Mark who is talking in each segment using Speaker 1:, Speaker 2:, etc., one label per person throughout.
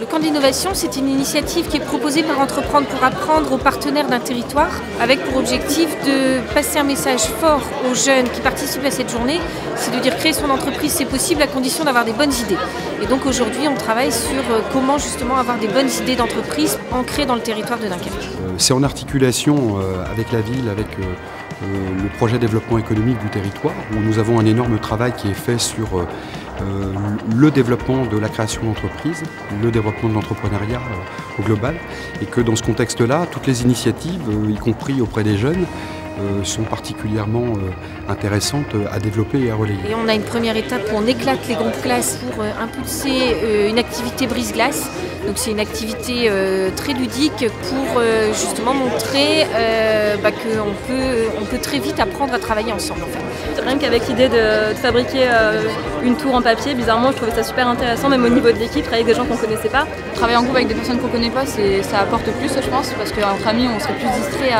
Speaker 1: Le camp de l'innovation, c'est une initiative qui est proposée par Entreprendre pour apprendre aux partenaires d'un territoire, avec pour objectif de passer un message fort aux jeunes qui participent à cette journée, c'est de dire créer son entreprise, c'est possible à condition d'avoir des bonnes idées. Et donc aujourd'hui, on travaille sur comment justement avoir des bonnes idées d'entreprise ancrées dans le territoire de Dunkerque.
Speaker 2: C'est en articulation avec la ville, avec le projet développement économique du territoire, où nous avons un énorme travail qui est fait sur le développement de la création d'entreprises, le développement de l'entrepreneuriat au global, et que dans ce contexte-là, toutes les initiatives, y compris auprès des jeunes, sont particulièrement intéressantes à développer et à relayer.
Speaker 1: Et on a une première étape où on éclate les groupes classes pour impulser une activité brise-glace. Donc c'est une activité très ludique pour justement montrer qu'on peut très vite apprendre à travailler ensemble. En fait.
Speaker 3: Rien qu'avec l'idée de fabriquer une tour en papier, bizarrement je trouvais ça super intéressant, même au niveau de l'équipe, travailler avec des gens qu'on ne connaissait pas.
Speaker 4: Travailler en groupe avec des personnes qu'on ne connaît pas, ça apporte plus je pense, parce qu'entre amis on serait plus distrait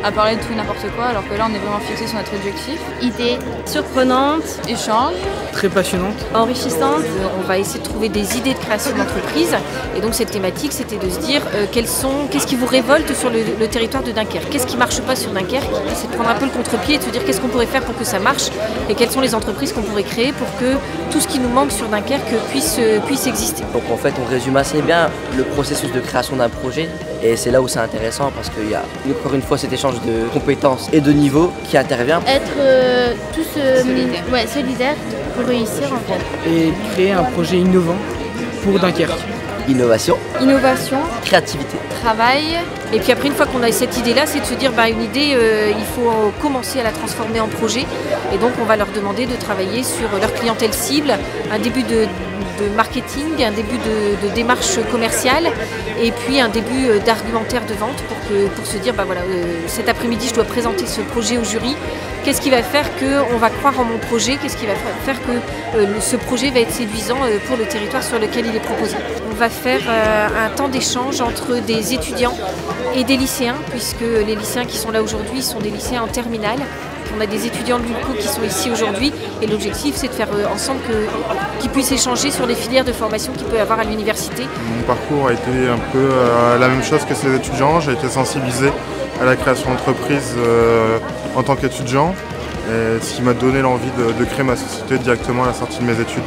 Speaker 4: à parler de tout et n'importe quoi, alors que là on est vraiment fixé sur notre objectif.
Speaker 3: Idées surprenantes,
Speaker 4: échanges,
Speaker 5: très passionnantes,
Speaker 3: enrichissantes.
Speaker 1: On va essayer de trouver des idées de création d'entreprise, et donc cette thématique c'était de se dire qu'est-ce qui vous révolte sur le territoire de Dunkerque, qu'est-ce qui ne marche pas sur Dunkerque, c'est de prendre un peu le contre-pied et de se dire qu'est-ce qu'on pourrait faire pour que ça marche et quelles sont les entreprises qu'on pourrait créer pour que tout ce qui nous manque sur Dunkerque puisse exister.
Speaker 6: Donc en fait on résume assez bien le processus de création d'un projet, et c'est là où c'est intéressant parce qu'il y a encore une fois cet échange de compétences et de niveau qui intervient.
Speaker 7: Être tous solidaires pour réussir en fait.
Speaker 5: Et créer un projet innovant pour Dunkerque.
Speaker 6: Innovation,
Speaker 4: créativité,
Speaker 1: travail. Et puis après, une fois qu'on a cette idée-là, c'est de se dire une idée, il faut commencer à la transformer en projet. Et donc on va leur demander de travailler sur leur clientèle cible, un début de marketing, un début de démarche commerciale et puis un début d'argumentaire de vente pour se dire cet après-midi je dois présenter ce projet au jury. Qu'est-ce qui va faire qu'on va croire en mon projet? Qu'est-ce qui va faire que ce projet va être séduisant pour le territoire sur lequel il est proposé? On va faire un temps d'échange entre des étudiants et des lycéens, puisque les lycéens qui sont là aujourd'hui sont des lycéens en terminale. On a des étudiants de l'ULCO qui sont ici aujourd'hui et l'objectif c'est de faire ensemble qu'ils puissent échanger sur les filières de formation qu'il peut y avoir à l'université.
Speaker 8: Mon parcours a été un peu la même chose que ces étudiants. J'ai été sensibilisé à la création d'entreprise en tant qu'étudiant, ce qui m'a donné l'envie de créer ma société directement à la sortie de mes études.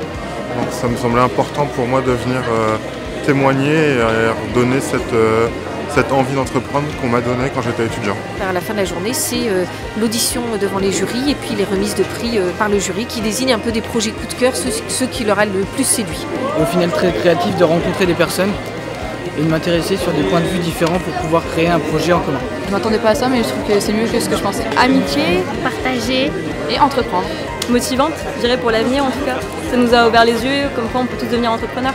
Speaker 8: Donc ça me semblait important pour moi de venir témoigner et redonner cette envie d'entreprendre qu'on m'a donnée quand j'étais étudiant.
Speaker 1: À la fin de la journée, c'est l'audition devant les jurys et puis les remises de prix par le jury qui désigne un peu des projets coup de cœur, ceux qui leur a le plus séduit.
Speaker 5: Au final, très créatif de rencontrer des personnes et de m'intéresser sur des points de vue différents pour pouvoir créer un projet en commun.
Speaker 4: Je m'attendais pas à ça, mais je trouve que c'est mieux que ce que je pensais. Amitié,
Speaker 3: Partager
Speaker 4: et entreprendre.
Speaker 3: Motivante, je dirais pour l'avenir en tout cas. Ça nous a ouvert les yeux, comme quoi on peut tous devenir entrepreneurs.